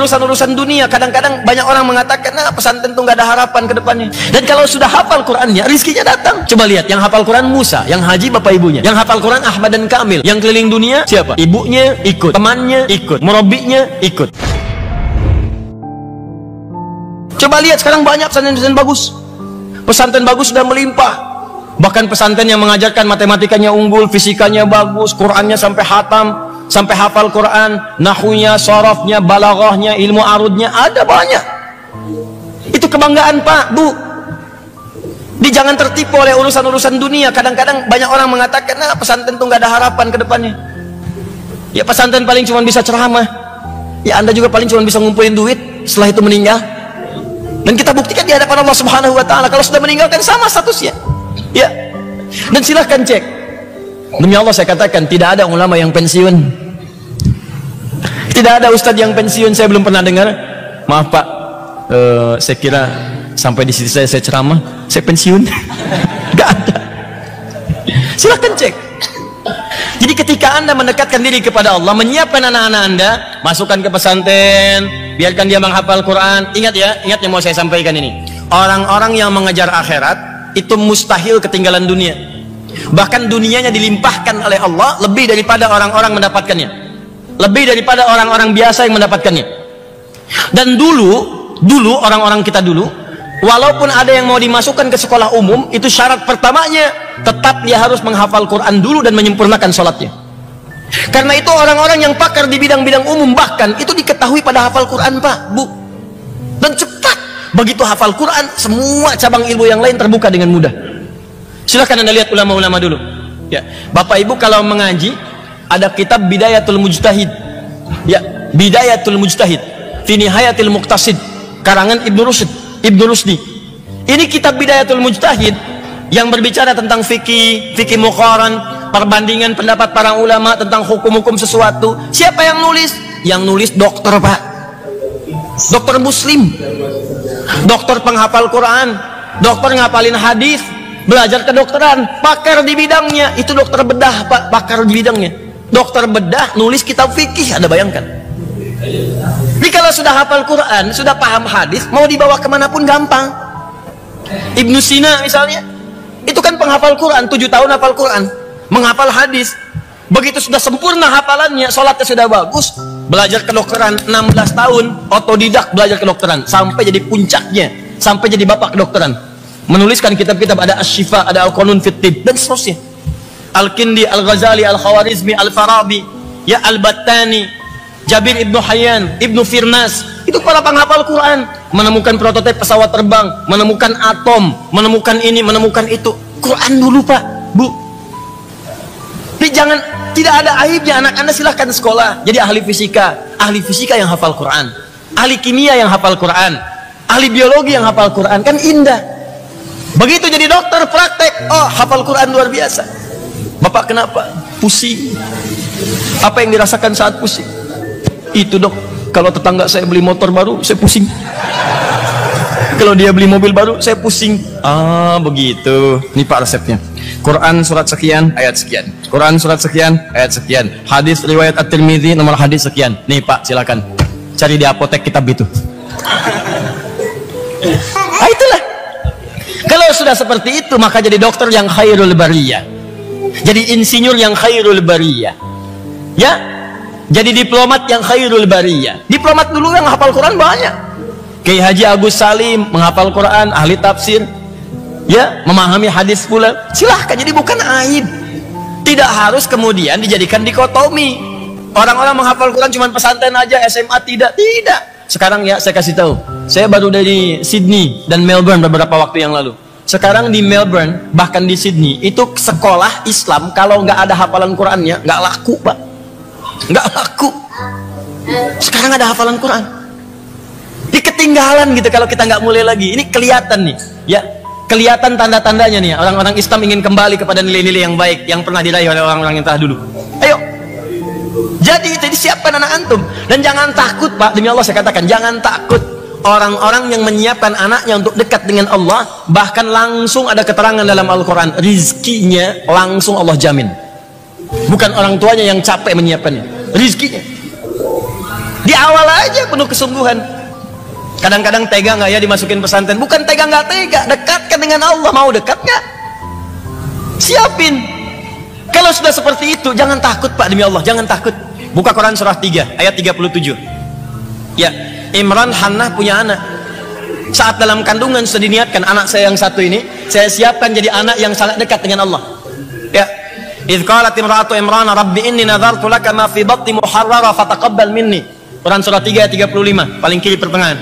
urusan-urusan dunia. Kadang-kadang banyak orang mengatakan, nah pesantren tuh nggak ada harapan ke depannya. Dan kalau sudah hafal Qurannya, rizkinya datang. Coba lihat, yang hafal Quran Musa, yang haji bapak ibunya. Yang hafal Quran Ahmad dan Kamil. Yang keliling dunia siapa? Ibunya ikut, temannya ikut, murabinya ikut. Coba lihat sekarang banyak pesantren-pesantren bagus. Pesantren bagus sudah melimpah. Bahkan pesantren yang mengajarkan matematikanya unggul, fisikanya bagus, Qurannya sampai hatam, sampai hafal Quran, nahunya, sorofnya, balaghahnya, ilmu arudnya, ada banyak. Itu kebanggaan Pak, Bu. Jangan tertipu oleh urusan-urusan dunia. Kadang-kadang banyak orang mengatakan, nah pesantren tuh nggak ada harapan ke depannya. Ya pesantren paling cuma bisa ceramah. Ya Anda juga paling cuma bisa ngumpulin duit setelah itu meninggal. Dan kita buktikan di hadapan Allah Subhanahu wa Ta'ala, kalau sudah meninggalkan sama statusnya. Ya, dan silahkan cek. Demi Allah saya katakan, tidak ada ulama yang pensiun, tidak ada ustadz yang pensiun. Saya belum pernah dengar. Maaf Pak, saya kira sampai di sisi saya ceramah, saya pensiun. Gak ada. Silahkan cek. Jadi ketika Anda mendekatkan diri kepada Allah, menyiapkan anak-anak Anda, masukkan ke pesantren, biarkan dia menghafal Quran. Ingat ya, ingat yang mau saya sampaikan ini. Orang-orang yang mengejar akhirat itu mustahil ketinggalan dunia. Bahkan dunianya dilimpahkan oleh Allah lebih daripada orang-orang mendapatkannya, lebih daripada orang-orang biasa yang mendapatkannya. Dan dulu orang-orang kita dulu, walaupun ada yang mau dimasukkan ke sekolah umum, itu syarat pertamanya tetap dia harus menghafal Quran dulu dan menyempurnakan sholatnya. Karena itu orang-orang yang pakar di bidang-bidang umum bahkan itu diketahui pada hafal Quran Pak, Bu. Dan cepat, begitu hafal Quran, semua cabang ilmu yang lain terbuka dengan mudah. Silahkan Anda lihat ulama-ulama dulu. Ya, Bapak Ibu kalau mengaji, ada kitab Bidayatul Mujtahid. Ya, Bidayatul Mujtahid fi Nihayatil Muqtasid, karangan Ibnu Rusdi. Ini kitab Bidayatul Mujtahid yang berbicara tentang fikih muqaran, perbandingan pendapat para ulama tentang hukum-hukum sesuatu. Siapa yang nulis? Yang nulis dokter Pak, dokter muslim, dokter penghafal Quran, dokter ngapalin hadis, belajar kedokteran, pakar di bidangnya. Itu dokter bedah Pak, pakar di bidangnya. Dokter bedah nulis kitab fikih, Anda bayangkan. Jadi kalau sudah hafal Quran, sudah paham hadis, mau dibawa kemanapun gampang. Ibnu Sina misalnya, itu kan penghafal Quran, 7 tahun hafal Quran, menghafal hadis. Begitu sudah sempurna hafalannya, sholatnya sudah bagus, belajar kedokteran 16 tahun, otodidak belajar kedokteran, sampai jadi puncaknya, sampai jadi bapak kedokteran. Menuliskan kitab-kitab, ada Asy-Syifa, ada Al-Qanun fit Tibb, dan seterusnya. Al-Kindi, Al-Ghazali, Al-Khawarizmi, Al-Farabi, ya Al-Battani, Jabir Ibnu Hayyan, Ibnu Firnas, itu para penghafal Quran, menemukan prototipe pesawat terbang, menemukan atom, menemukan ini, menemukan itu. Quran dulu Pak, Bu. Jadi jangan, tidak ada aibnya anak Anda silahkan sekolah jadi ahli fisika yang hafal Quran, ahli kimia yang hafal Quran, ahli biologi yang hafal Quran, kan indah. Begitu jadi dokter praktek, oh hafal Quran luar biasa. Bapak kenapa? Pusing. Apa yang dirasakan saat pusing? Itu dok, kalau tetangga saya beli motor baru, saya pusing. Kalau dia beli mobil baru, saya pusing. Ah begitu. Ini Pak resepnya. Quran surat sekian, ayat sekian. Quran surat sekian, ayat sekian. Hadis riwayat At-Tirmidzi nomor hadis sekian. Nih Pak, silakan cari di apotek kitab itu. Ah itulah. Kalau sudah seperti itu, maka jadi dokter yang khairul bariyah, jadi insinyur yang khairul bariyah, ya, jadi diplomat yang khairul bariyah. Diplomat dulu yang hafal Quran banyak. Kiai Haji Agus Salim menghafal Quran, ahli tafsir, ya, memahami hadis pula. Silahkan, jadi bukan aib. Tidak harus kemudian dijadikan dikotomi. Orang-orang menghafal Quran cuma pesantren aja, SMA tidak. Sekarang ya saya kasih tahu. Saya baru dari Sydney dan Melbourne beberapa waktu yang lalu. Sekarang di Melbourne, bahkan di Sydney, itu sekolah Islam kalau nggak ada hafalan Qurannya nggak laku Pak, nggak laku. Sekarang ada hafalan Quran. Ini ketinggalan gitu kalau kita nggak mulai lagi. Ini kelihatan nih, ya. Kelihatan tanda-tandanya nih, orang-orang Islam ingin kembali kepada nilai-nilai yang baik yang pernah diraih oleh orang-orang yang telah dulu. Ayo, jadi siapkan anak antum. Dan jangan takut Pak, demi Allah saya katakan, jangan takut. Orang-orang yang menyiapkan anaknya untuk dekat dengan Allah, bahkan langsung ada keterangan dalam Al-Quran, rizkinya langsung Allah jamin. Bukan orang tuanya yang capek menyiapkannya, rizkinya Di awal aja penuh kesungguhan. Kadang-kadang tega nggak ya dimasukin pesantren? Bukan tega nggak tega, dekatkan dengan Allah. Mau dekat nggak? Siapin. Kalau sudah seperti itu, jangan takut Pak, demi Allah, jangan takut. Buka Quran surah 3 ayat 37. Ya, Imran Hannah punya anak. Saat dalam kandungan sudah diniatkan, anak saya yang satu ini saya siapkan jadi anak yang sangat dekat dengan Allah. Ya, idz qalat imra'atu Imran rabbi inni nadartu laka ma fi batni muharrara fataqabbal minni. Quran surah 3 ayat 35, paling kiri pertengahan.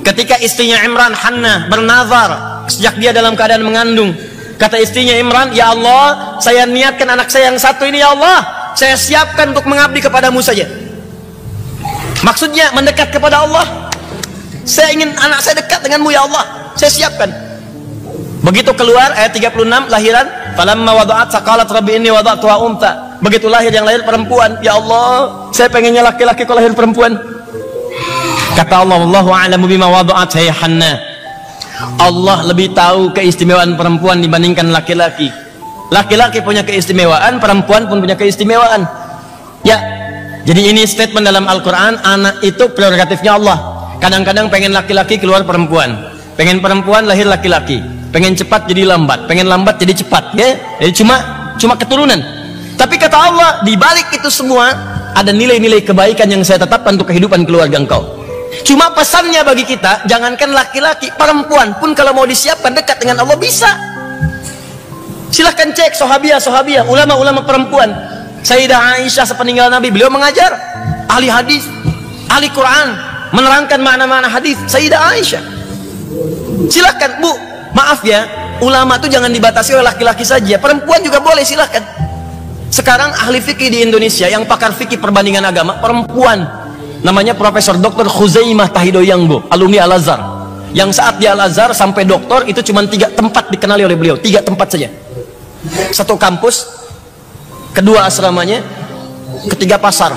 Ketika istrinya Imran Hannah bernazar sejak dia dalam keadaan mengandung, kata istrinya Imran, ya Allah, saya niatkan anak saya yang satu ini, ya Allah, saya siapkan untuk mengabdi kepadamu saja. Maksudnya mendekat kepada Allah. Saya ingin anak saya dekat denganmu, ya Allah, saya siapkan. Begitu keluar ayat 36 lahiran, falamma wada'at saqalat rabbi inni wada'tuha untha. Begitu lahir yang lahir perempuan, ya Allah, saya pengennya laki-laki kalau lahir perempuan. Kata Allah, wallahu a'lamu bima wada'at ya Hannah. Allah lebih tahu keistimewaan perempuan dibandingkan laki-laki. Laki-laki punya keistimewaan, perempuan pun punya keistimewaan. Ya, jadi ini statement dalam Al-Quran, anak itu prerogatifnya Allah. Kadang-kadang pengen laki-laki keluar perempuan, pengen perempuan lahir laki-laki, pengen cepat jadi lambat, pengen lambat jadi cepat, ya. Jadi cuma keturunan. Tapi kata Allah, di balik itu semua ada nilai-nilai kebaikan yang saya tetapkan untuk kehidupan keluarga engkau. Cuma pesannya bagi kita, jangankan laki-laki, perempuan pun kalau mau disiapkan dekat dengan Allah bisa. Silahkan cek sahabiah, ulama-ulama perempuan. Sayyidah Aisyah sepeninggal Nabi, beliau mengajar, ahli hadis, ahli Quran, menerangkan makna-makna hadis. Sayyidah Aisyah. Silahkan Bu, maaf ya, ulama itu jangan dibatasi oleh laki-laki saja, perempuan juga boleh, silahkan. Sekarang ahli fikih di Indonesia yang pakar fikih perbandingan agama perempuan. Namanya Profesor Dr. Khuzaimah Tahidoyangbo, alumni Al-Azhar. Yang saat di Al-Azhar sampai doktor itu cuma 3 tempat dikenali oleh beliau, 3 tempat saja. 1 kampus, 2 asramanya, 3 pasar.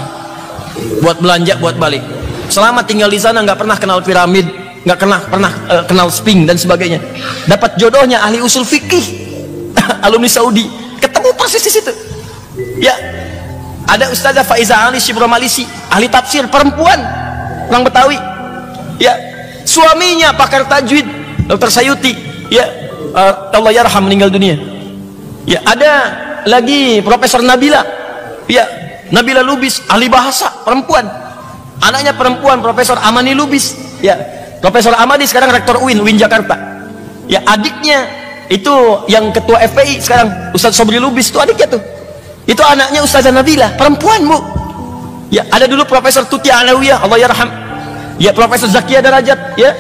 Buat belanja, buat balik. Selama tinggal di sana nggak pernah kenal piramid, nggak pernah kenal sphinx dan sebagainya. Dapat jodohnya ahli usul fikih, alumni Saudi, ketemu persis di situ. Ya. Ada Ustazah Faiza Ali Shibromalisi, ahli tafsir, perempuan, orang Betawi. Ya, suaminya pakar tajwid, Dr. Sayuti. Ya, Allah yarham, meninggal dunia. Ya, ada lagi Profesor Nabila. Ya, Nabila Lubis, ahli bahasa, perempuan. Anaknya perempuan, Profesor Amani Lubis. Ya, Profesor Amani sekarang rektor UIN Jakarta. Ya, adiknya itu yang ketua FPI sekarang, Ustaz Sobri Lubis, itu adiknya tuh. Itu anaknya Ustazah Nabila, perempuan Bu. Ya, ada dulu Profesor Tuti Alawiyah, Allah yarham. Ya, Profesor Zakia Darajat, ya,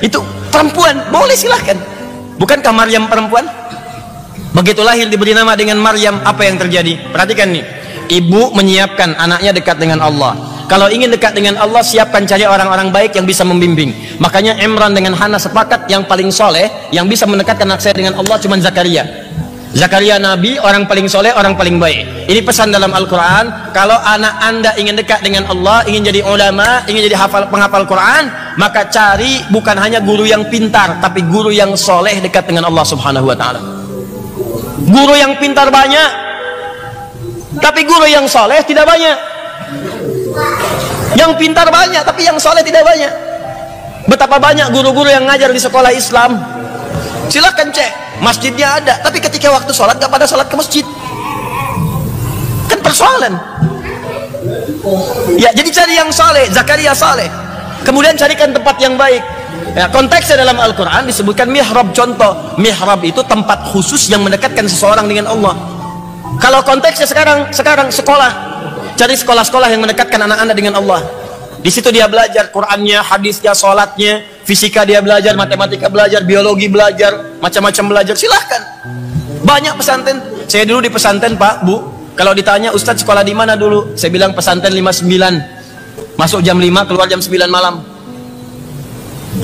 itu perempuan, boleh silahkan. Bukankah Maryam perempuan? Begitu lahir diberi nama dengan Maryam, apa yang terjadi? Perhatikan nih, ibu menyiapkan anaknya dekat dengan Allah. Kalau ingin dekat dengan Allah, siapkan cari orang-orang baik yang bisa membimbing. Makanya Imran dengan Hannah sepakat yang paling soleh, yang bisa mendekatkan anak saya dengan Allah cuma Zakaria. Zakaria Nabi, orang paling soleh, orang paling baik. Ini pesan dalam Al-Quran. Kalau anak anda ingin dekat dengan Allah, ingin jadi ulama, ingin jadi penghafal Quran, maka cari bukan hanya guru yang pintar, tapi guru yang soleh dekat dengan Allah Subhanahu Wa Taala. Guru yang pintar banyak, tapi guru yang soleh tidak banyak. Yang pintar banyak, tapi yang soleh tidak banyak. Betapa banyak guru-guru yang ngajar di sekolah Islam. Silahkan cek, masjidnya ada, tapi ketika waktu sholat gak pada sholat ke masjid, kan persoalan. Ya, jadi cari yang saleh, Zakaria saleh, kemudian carikan tempat yang baik. Ya, konteksnya dalam Al-Quran disebutkan mihrab. Contoh, mihrab itu tempat khusus yang mendekatkan seseorang dengan Allah. Kalau konteksnya sekarang sekolah, cari sekolah-sekolah yang mendekatkan anak anda dengan Allah. Di situ dia belajar Qurannya, hadisnya, sholatnya, fisika dia belajar, matematika belajar, biologi belajar, macam-macam belajar. Silahkan. Banyak pesantren. Saya dulu di pesantren Pak, Bu, kalau ditanya Ustadz sekolah di mana dulu, saya bilang pesantren 59. Masuk jam 5, keluar jam 9 malam.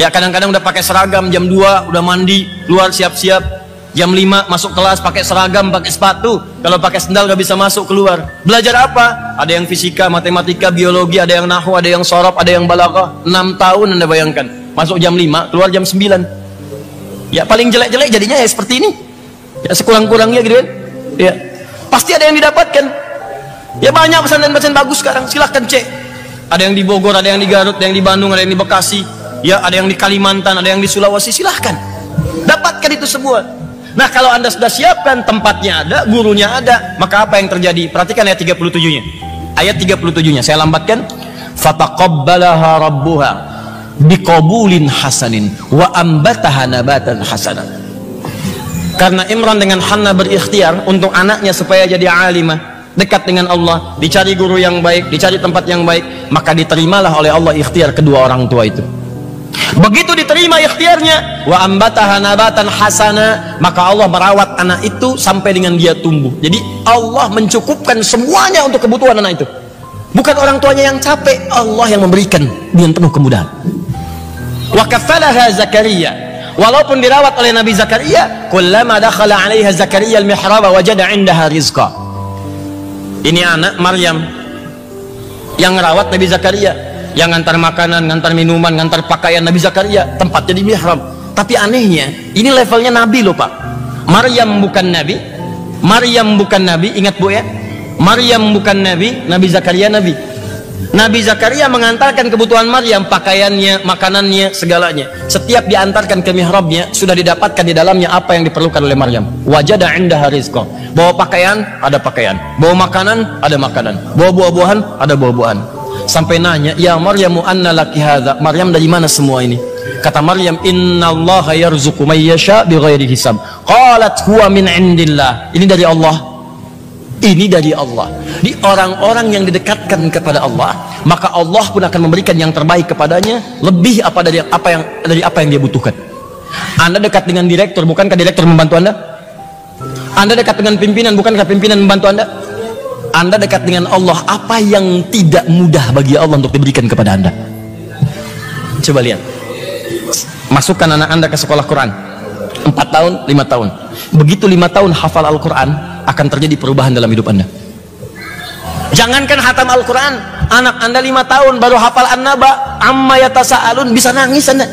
Ya, kadang-kadang udah pakai seragam, jam 2 udah mandi, keluar siap-siap. Jam 5 masuk kelas pakai seragam, pakai sepatu. Kalau pakai sendal gak bisa masuk, keluar. Belajar apa? Ada yang fisika, matematika, biologi, ada yang nahwu, ada yang sorof, ada yang balaghah. 6 tahun Anda bayangkan. Masuk jam 5, keluar jam 9. Ya, paling jelek-jelek jadinya ya seperti ini. Ya, sekurang-kurangnya gitu kan. Ya, pasti ada yang didapatkan. Ya, banyak pesantren-pesantren bagus sekarang, silahkan cek. Ada yang di Bogor, ada yang di Garut, ada yang di Bandung, ada yang di Bekasi, ya, ada yang di Kalimantan, ada yang di Sulawesi. Silahkan dapatkan itu semua. Nah, kalau Anda sudah siapkan, tempatnya ada, gurunya ada, maka apa yang terjadi? Perhatikan ayat 37-nya. Ayat 37-nya saya lambatkan. Fataqabbalaha rabbuha biqabulin hasanin wa ambataha nabatan hasanan. Karena Imran dengan Hannah berikhtiar untuk anaknya supaya jadi alimah, dekat dengan Allah, dicari guru yang baik, dicari tempat yang baik, maka diterimalah oleh Allah ikhtiar kedua orang tua itu. Begitu diterima ikhtiarnya, wa ambataha nabatan hasana, maka Allah merawat anak itu sampai dengan dia tumbuh. Jadi Allah mencukupkan semuanya untuk kebutuhan anak itu. Bukan orang tuanya yang capek, Allah yang memberikan dengan penuh kemudahan. Wa kafalaha Zakaria, walaupun dirawat oleh Nabi Zakaria, kullama dakhala 'alaiha Zakaria al-mihrab wajada 'indaha rizqa. Ini anak Maryam yang merawat Nabi Zakaria, yang ngantar makanan, ngantar minuman, ngantar pakaian Nabi Zakaria, tempatnya di mihrab. Tapi anehnya, ini levelnya Nabi loh Pak. Maryam bukan Nabi, Maryam bukan Nabi, ingat Bu ya, Maryam bukan Nabi, Nabi Zakaria Nabi. Nabi Zakaria mengantarkan kebutuhan Maryam, pakaiannya, makanannya, segalanya. Setiap diantarkan ke mihrabnya, sudah didapatkan di dalamnya apa yang diperlukan oleh Maryam. Wajada 'indaha rizqa. Bawa pakaian, ada pakaian. Bawa makanan, ada makanan. Bawa buah-buahan, ada buah-buahan. Sampai nanya, ya Maryamu anna laki hadza. Maryam, dari mana semua ini? Kata Maryam, innallaha yarzuqu may yasha bighairi hisab. Qalat huwa min indillah. Ini dari Allah. Ini dari Allah. Di orang-orang yang didekatkan kepada Allah, maka Allah pun akan memberikan yang terbaik kepadanya, lebih dari apa yang dia butuhkan. Anda dekat dengan direktur, bukankah direktur membantu Anda? Anda dekat dengan pimpinan, bukankah pimpinan membantu Anda? Anda dekat dengan Allah, apa yang tidak mudah bagi Allah untuk diberikan kepada Anda? Coba lihat. Masukkan anak Anda ke sekolah Quran 4 tahun, 5 tahun. Begitu 5 tahun hafal Al-Quran, akan terjadi perubahan dalam hidup Anda. Jangankan hatam Al-Quran, anak Anda 5 tahun baru hafal An-Naba, amma yatasa'alun, bisa nangis Anda.